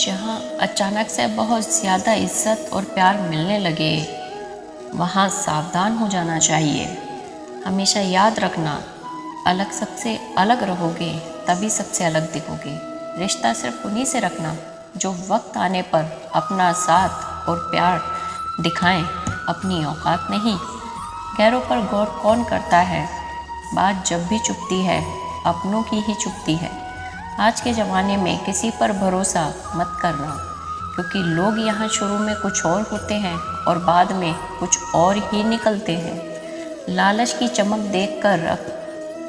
जहाँ अचानक से बहुत ज़्यादा इज्जत और प्यार मिलने लगे, वहाँ सावधान हो जाना चाहिए। हमेशा याद रखना, अलग सबसे अलग रहोगे तभी सबसे अलग दिखोगे। रिश्ता सिर्फ उन्हीं से रखना जो वक्त आने पर अपना साथ और प्यार दिखाएं, अपनी औकात नहीं। गैरों पर गौर कौन करता है? बात जब भी चुभती है, अपनों की ही चुभती है। आज के ज़माने में किसी पर भरोसा मत करना, क्योंकि लोग यहाँ शुरू में कुछ और होते हैं और बाद में कुछ और ही निकलते हैं। लालच की चमक देखकर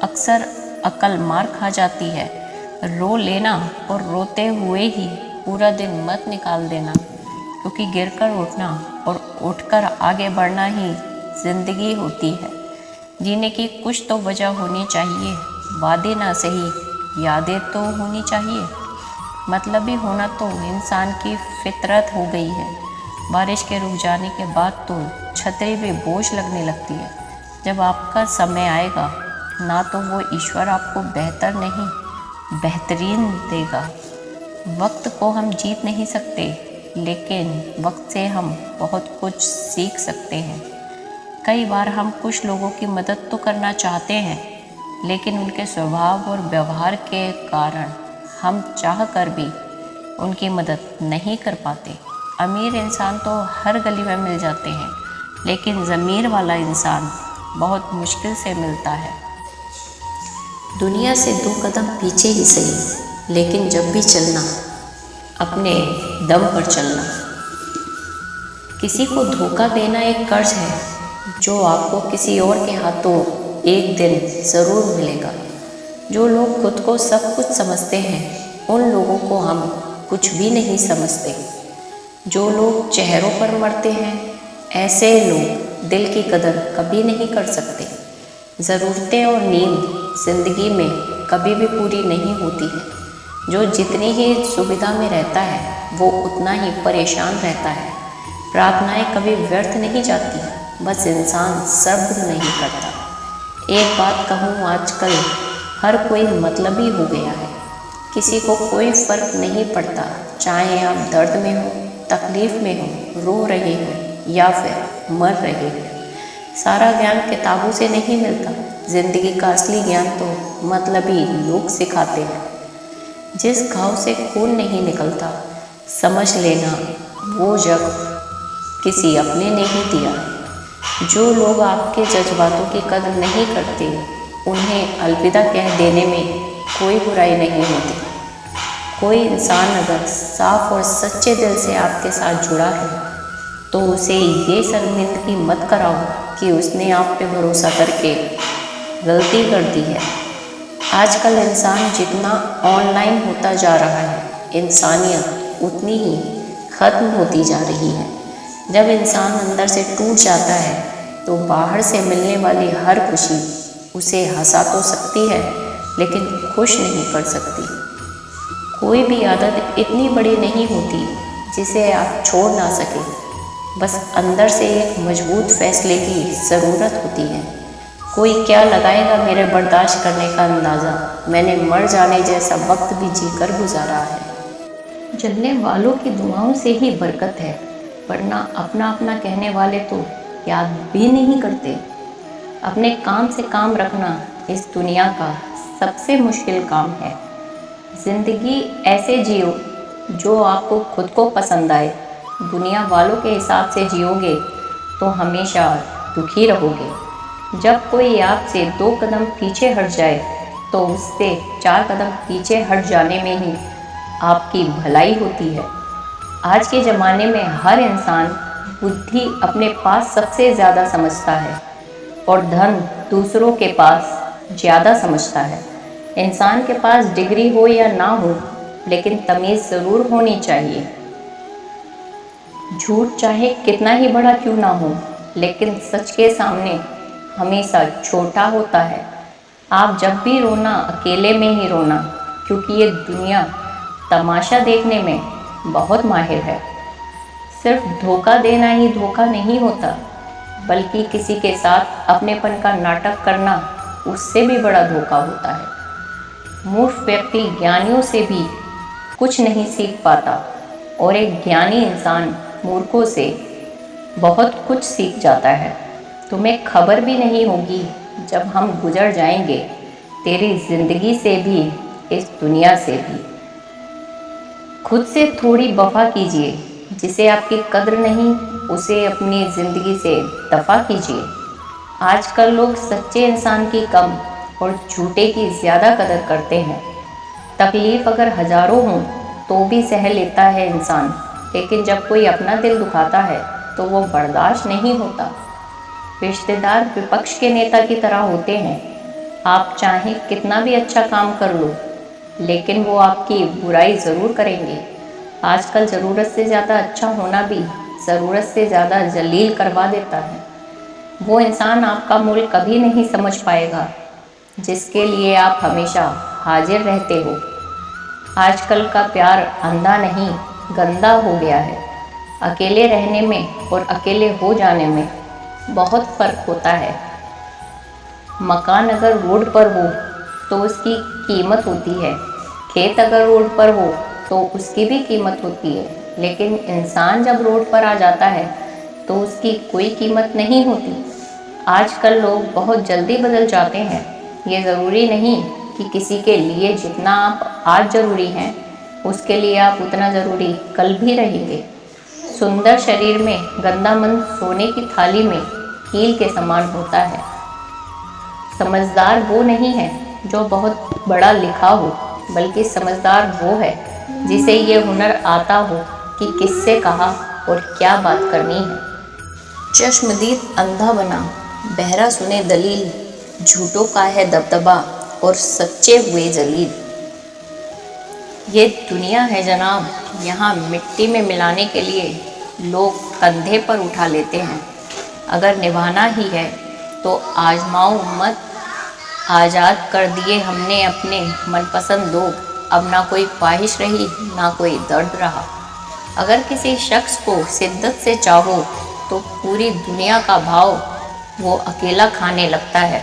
अक्सर अक्ल मार खा जाती है। रो लेना और रोते हुए ही पूरा दिन मत निकाल देना, क्योंकि गिरकर उठना और उठकर आगे बढ़ना ही ज़िंदगी होती है। जीने की कुछ तो वजह होनी चाहिए, वादे ना सही, यादें तो होनी चाहिए। मतलबी होना तो इंसान की फितरत हो गई है। बारिश के रुक जाने के बाद तो छतरी पे बोझ लगने लगती है। जब आपका समय आएगा ना, तो वो ईश्वर आपको बेहतर नहीं, बेहतरीन देगा। वक्त को हम जीत नहीं सकते, लेकिन वक्त से हम बहुत कुछ सीख सकते हैं। कई बार हम कुछ लोगों की मदद तो करना चाहते हैं, लेकिन उनके स्वभाव और व्यवहार के कारण हम चाह कर भी उनकी मदद नहीं कर पाते। अमीर इंसान तो हर गली में मिल जाते हैं, लेकिन ज़मीर वाला इंसान बहुत मुश्किल से मिलता है। दुनिया से 2 कदम पीछे ही सही, लेकिन जब भी चलना, अपने दम पर चलना। किसी को धोखा देना एक कर्ज है, जो आपको किसी और के हाथों एक दिन ज़रूर मिलेगा। जो लोग खुद को सब कुछ समझते हैं, उन लोगों को हम कुछ भी नहीं समझते। जो लोग चेहरों पर मरते हैं, ऐसे लोग दिल की कदर कभी नहीं कर सकते। ज़रूरतें और नींद ज़िंदगी में कभी भी पूरी नहीं होती है। जो जितनी ही सुविधा में रहता है, वो उतना ही परेशान रहता है। प्रार्थनाएं कभी व्यर्थ नहीं जाती, बस इंसान सब्र नहीं करता। एक बात कहूँ, आजकल हर कोई मतलबी हो गया है। किसी को कोई फ़र्क नहीं पड़ता, चाहे आप दर्द में हो, तकलीफ़ में हो, रो रहे हो या फिर मर रहे हो। सारा ज्ञान किताबों से नहीं मिलता। ज़िंदगी का असली ज्ञान तो मतलबी लोग सिखाते हैं। जिस घाव से खून नहीं निकलता, समझ लेना वो जग किसी अपने ने ही दिया है। जो लोग आपके जज्बातों की कदर नहीं करते, उन्हें अलविदा कह देने में कोई बुराई नहीं होती। कोई इंसान अगर साफ और सच्चे दिल से आपके साथ जुड़ा है, तो उसे ये शर्मिंदगी मत कराओ कि उसने आप पे भरोसा करके गलती कर दी है। आजकल इंसान जितना ऑनलाइन होता जा रहा है, इंसानियत उतनी ही ख़त्म होती जा रही है। जब इंसान अंदर से टूट जाता है, तो बाहर से मिलने वाली हर खुशी उसे हंसा तो सकती है, लेकिन खुश नहीं कर सकती। कोई भी आदत इतनी बड़ी नहीं होती जिसे आप छोड़ ना सकें। बस अंदर से एक मजबूत फैसले की ज़रूरत होती है। कोई क्या लगाएगा मेरे बर्दाश्त करने का अंदाज़ा, मैंने मर जाने जैसा वक्त भी जीकर गुजारा है। जलने वालों की दुआओं से ही बरकत है, वरना अपना अपना कहने वाले तो याद भी नहीं करते। अपने काम से काम रखना इस दुनिया का सबसे मुश्किल काम है। ज़िंदगी ऐसे जियो जो आपको खुद को पसंद आए। दुनिया वालों के हिसाब से जियोगे तो हमेशा दुखी रहोगे। जब कोई आपसे 2 कदम पीछे हट जाए, तो उससे 4 कदम पीछे हट जाने में ही आपकी भलाई होती है। आज के ज़माने में हर इंसान बुद्धि अपने पास सबसे ज़्यादा समझता है और धन दूसरों के पास ज़्यादा समझता है। इंसान के पास डिग्री हो या ना हो, लेकिन तमीज़ ज़रूर होनी चाहिए। झूठ चाहे कितना ही बड़ा क्यों ना हो, लेकिन सच के सामने हमेशा छोटा होता है। आप जब भी रोना, अकेले में ही रोना, क्योंकि ये दुनिया तमाशा देखने में बहुत माहिर है। सिर्फ धोखा देना ही धोखा नहीं होता, बल्कि किसी के साथ अपनेपन का नाटक करना उससे भी बड़ा धोखा होता है। मूर्ख व्यक्ति ज्ञानियों से भी कुछ नहीं सीख पाता, और एक ज्ञानी इंसान मूर्खों से बहुत कुछ सीख जाता है। तुम्हें खबर भी नहीं होगी जब हम गुजर जाएंगे, तेरी जिंदगी से भी, इस दुनिया से भी। खुद से थोड़ी वफा कीजिए, जिसे आपकी कद्र नहीं उसे अपनी ज़िंदगी से दफा कीजिए। आजकल लोग सच्चे इंसान की कम और झूठे की ज़्यादा कदर करते हैं। तकलीफ़ अगर हज़ारों हों तो भी सह लेता है इंसान, लेकिन जब कोई अपना दिल दुखाता है तो वो बर्दाश्त नहीं होता। रिश्तेदार विपक्ष के नेता की तरह होते हैं। आप चाहें कितना भी अच्छा काम कर लो, लेकिन वो आपकी बुराई ज़रूर करेंगे। आजकल ज़रूरत से ज़्यादा अच्छा होना भी ज़रूरत से ज़्यादा जलील करवा देता है। वो इंसान आपका मूल्य कभी नहीं समझ पाएगा जिसके लिए आप हमेशा हाजिर रहते हो। आजकल का प्यार अंधा नहीं, गंदा हो गया है। अकेले रहने में और अकेले हो जाने में बहुत फ़र्क होता है। मकान अगर रोड पर हो तो उसकी कीमत होती है, खेत अगर रोड पर हो तो उसकी भी कीमत होती है, लेकिन इंसान जब रोड पर आ जाता है तो उसकी कोई कीमत नहीं होती। आजकल लोग बहुत जल्दी बदल जाते हैं। ये ज़रूरी नहीं कि किसी के लिए जितना आप आज ज़रूरी हैं, उसके लिए आप उतना ज़रूरी कल भी रहेंगे। सुंदर शरीर में गंदा मन सोने की थाली में कील के समान होता है। समझदार वो नहीं है जो बहुत बड़ा लिखा हो, बल्कि समझदार वो है जिसे ये हुनर आता हो कि किससे कहा और क्या बात करनी है। चश्मदीद अंधा बना, बहरा सुने दलील, झूठों का है दबदबा और सच्चे हुए जलील। ये दुनिया है जनाब, यहाँ मिट्टी में मिलाने के लिए लोग कंधे पर उठा लेते हैं। अगर निभाना ही है तो आजमाओ मत। आज़ाद कर दिए हमने अपने मनपसंद लोग, अब ना कोई ख्वाहिश रही ना कोई दर्द रहा। अगर किसी शख्स को शिद्दत से चाहो तो पूरी दुनिया का भाव वो अकेला खाने लगता है।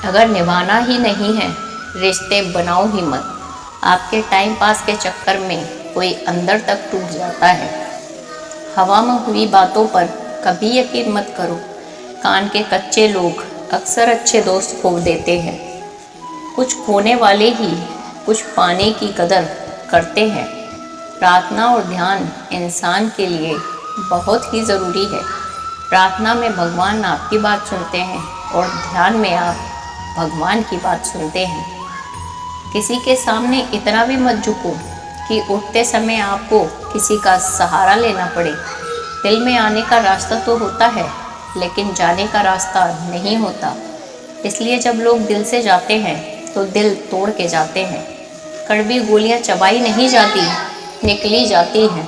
अगर निभाना ही नहीं है, रिश्ते बनाओ ही मत। आपके टाइम पास के चक्कर में कोई अंदर तक टूट जाता है। हवा में हुई बातों पर कभी यकीन मत करो। कान के कच्चे लोग अक्सर अच्छे दोस्त खो देते हैं। कुछ खोने वाले ही कुछ पाने की कदर करते हैं। प्रार्थना और ध्यान इंसान के लिए बहुत ही ज़रूरी है। प्रार्थना में भगवान आपकी बात सुनते हैं और ध्यान में आप भगवान की बात सुनते हैं। किसी के सामने इतना भी मत झुको कि उठते समय आपको किसी का सहारा लेना पड़े। दिल में आने का रास्ता तो होता है, लेकिन जाने का रास्ता नहीं होता। इसलिए जब लोग दिल से जाते हैं तो दिल तोड़ के जाते हैं। कड़वी गोलियां चबाई नहीं जाती, निकली जाती हैं।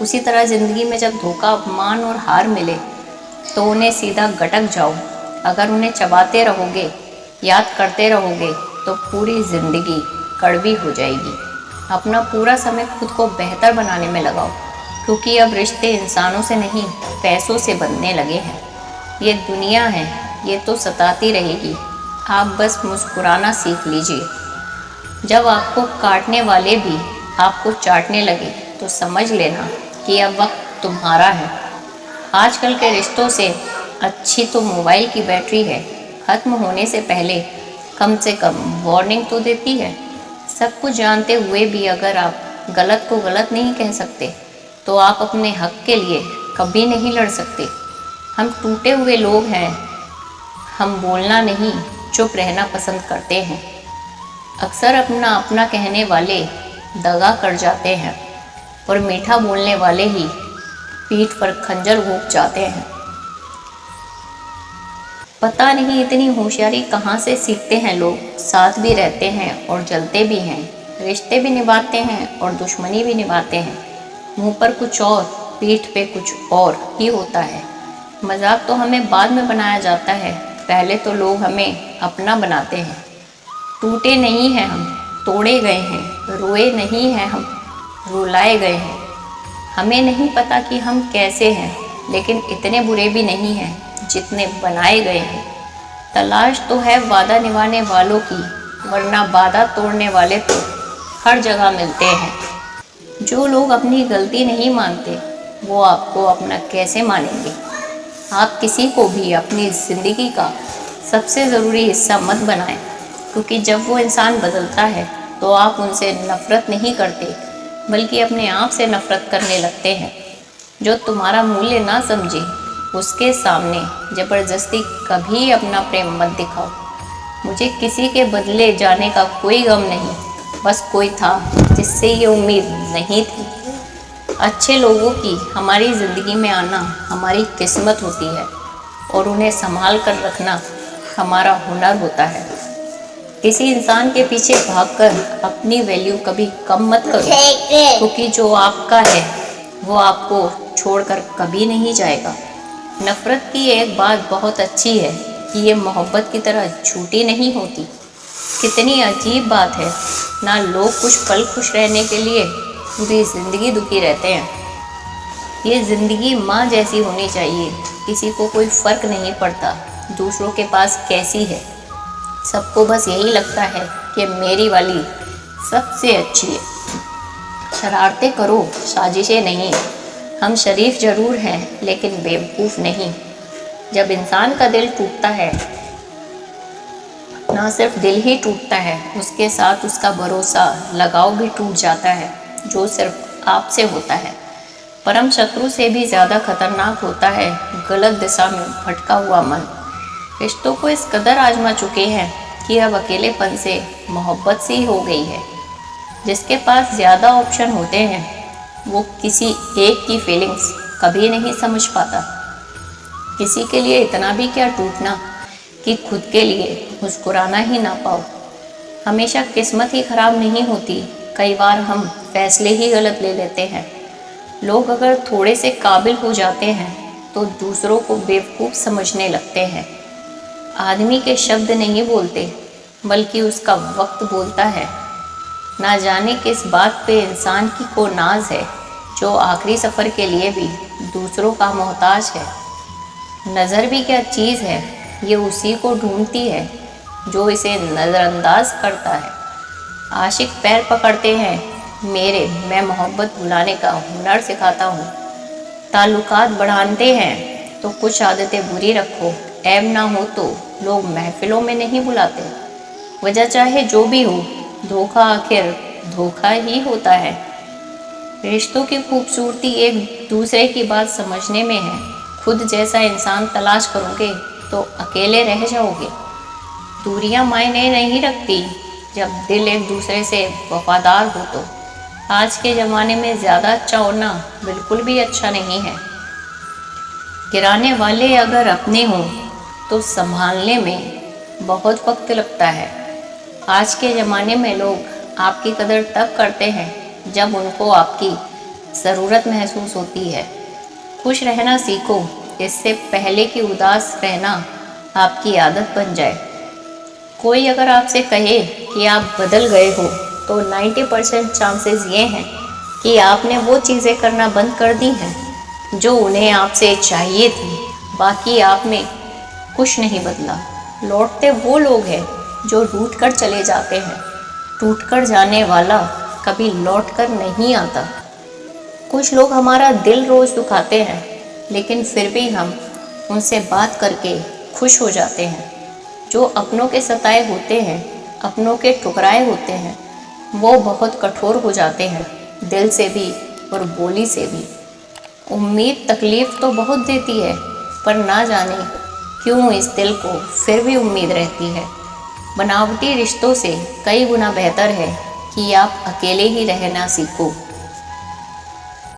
उसी तरह ज़िंदगी में जब धोखा, अपमान और हार मिले तो उन्हें सीधा गटक जाओ। अगर उन्हें चबाते रहोगे, याद करते रहोगे, तो पूरी ज़िंदगी कड़वी हो जाएगी। अपना पूरा समय खुद को बेहतर बनाने में लगाओ, क्योंकि अब रिश्ते इंसानों से नहीं पैसों से बनने लगे हैं। ये दुनिया है, ये तो सताती रहेगी। आप बस मुस्कुराना सीख लीजिए। जब आपको काटने वाले भी आपको चाटने लगे तो समझ लेना कि अब वक्त तुम्हारा है। आजकल के रिश्तों से अच्छी तो मोबाइल की बैटरी है, ख़त्म होने से पहले कम से कम वार्निंग तो देती है। सब कुछ जानते हुए भी अगर आप गलत को गलत नहीं कह सकते तो आप अपने हक के लिए कभी नहीं लड़ सकते। हम टूटे हुए लोग हैं। हम बोलना नहीं, चुप रहना पसंद करते हैं। अक्सर अपना अपना कहने वाले दगा कर जाते हैं और मीठा बोलने वाले ही पीठ पर खंजर घोंप जाते हैं। पता नहीं इतनी होशियारी कहाँ से सीखते हैं लोग। साथ भी रहते हैं और जलते भी हैं, रिश्ते भी निभाते हैं और दुश्मनी भी निभाते हैं। मुंह पर कुछ और, पीठ पे कुछ और ही होता है। मजाक तो हमें बाद में बनाया जाता है, पहले तो लोग हमें अपना बनाते हैं। टूटे नहीं हैं हम, तोड़े गए हैं। रोए नहीं हैं हम, रुलाए गए हैं। हमें नहीं पता कि हम कैसे हैं, लेकिन इतने बुरे भी नहीं हैं जितने बनाए गए हैं। तलाश तो है वादा निभाने वालों की, वरना वादा तोड़ने वाले तो हर जगह मिलते हैं। जो लोग अपनी गलती नहीं मानते वो आपको अपना कैसे मानेंगे। आप किसी को भी अपनी ज़िंदगी का सबसे ज़रूरी हिस्सा मत बनाएं, क्योंकि जब वो इंसान बदलता है तो आप उनसे नफ़रत नहीं करते बल्कि अपने आप से नफ़रत करने लगते हैं। जो तुम्हारा मूल्य ना समझे उसके सामने ज़बरदस्ती कभी अपना प्रेम मत दिखाओ। मुझे किसी के बदले जाने का कोई गम नहीं, बस कोई था जिससे ये उम्मीद नहीं थी। अच्छे लोगों की हमारी ज़िंदगी में आना हमारी किस्मत होती है और उन्हें संभाल कर रखना हमारा हुनर होता है। किसी इंसान के पीछे भागकर अपनी वैल्यू कभी कम मत करो, क्योंकि जो आपका है वो आपको छोड़कर कभी नहीं जाएगा। नफ़रत की एक बात बहुत अच्छी है कि ये मोहब्बत की तरह झूठी नहीं होती। कितनी अजीब बात है ना, लोग कुछ पल खुश रहने के लिए पूरी ज़िंदगी दुखी रहते हैं। ये ज़िंदगी माँ जैसी होनी चाहिए, किसी को कोई फ़र्क नहीं पड़ता दूसरों के पास कैसी है। सबको बस यही लगता है कि मेरी वाली सबसे अच्छी है। शरारतें करो, साजिशें नहीं। हम शरीफ ज़रूर हैं लेकिन बेवकूफ़ नहीं। जब इंसान का दिल टूटता है, ना सिर्फ दिल ही टूटता है, उसके साथ उसका भरोसा लगाव भी टूट जाता है, जो सिर्फ आपसे होता है। परम शत्रु से भी ज़्यादा खतरनाक होता है गलत दिशा में भटका हुआ मन। रिश्तों को इस कदर आजमा चुके हैं कि अब अकेलेपन से मोहब्बत सी हो गई है। जिसके पास ज़्यादा ऑप्शन होते हैं वो किसी एक की फीलिंग्स कभी नहीं समझ पाता। किसी के लिए इतना भी क्या टूटना कि खुद के लिए मुस्कुराना ही ना पाओ। हमेशा किस्मत ही खराब नहीं होती, कई बार हम फैसले ही गलत ले लेते हैं। लोग अगर थोड़े से काबिल हो जाते हैं तो दूसरों को बेवकूफ़ समझने लगते हैं। आदमी के शब्द नहीं बोलते बल्कि उसका वक्त बोलता है। ना जाने किस बात पे इंसान की को नाज है, जो आखिरी सफ़र के लिए भी दूसरों का मोहताज है। नज़र भी क्या चीज़ है, ये उसी को ढूंढती है जो इसे नज़रअंदाज करता है। आशिक पैर पकड़ते हैं मेरे, मैं मोहब्बत भुलाने का हुनर सिखाता हूँ। ताल्लुकात बढ़ाते हैं तो कुछ आदतें बुरी रखो, ऐब ना हो तो लोग महफिलों में नहीं बुलाते। वजह चाहे जो भी हो, धोखा आखिर धोखा ही होता है। रिश्तों की खूबसूरती एक दूसरे की बात समझने में है। खुद जैसा इंसान तलाश करोगे तो अकेले रह जाओगे। दूरियां मायने नहीं रखती जब दिल एक दूसरे से वफादार हो तो। आज के ज़माने में ज़्यादा अच्छा होना बिल्कुल भी अच्छा नहीं है। गिराने वाले अगर अपने हों तो संभालने में बहुत वक्त लगता है। आज के ज़माने में लोग आपकी कदर तब करते हैं जब उनको आपकी ज़रूरत महसूस होती है। खुश रहना सीखो, इससे पहले कि उदास रहना आपकी आदत बन जाए। कोई अगर आपसे कहे कि आप बदल गए हो तो 90% चांसेस ये हैं कि आपने वो चीज़ें करना बंद कर दी हैं जो उन्हें आपसे चाहिए थी। बाकी आप में कुछ नहीं बदला। लौटते वो लोग हैं जो रूठ कर चले जाते हैं। टूट कर जाने वाला कभी लौट कर नहीं आता। कुछ लोग हमारा दिल रोज़ दुखाते हैं, लेकिन फिर भी हम उनसे बात करके खुश हो जाते हैं। जो अपनों के सताए होते हैं, अपनों के ठुकराए होते हैं, वो बहुत कठोर हो जाते हैं, दिल से भी और बोली से भी। उम्मीद तकलीफ़ तो बहुत देती है, पर ना जाने क्यों इस दिल को फिर भी उम्मीद रहती है। बनावटी रिश्तों से कई गुना बेहतर है कि आप अकेले ही रहना सीखो।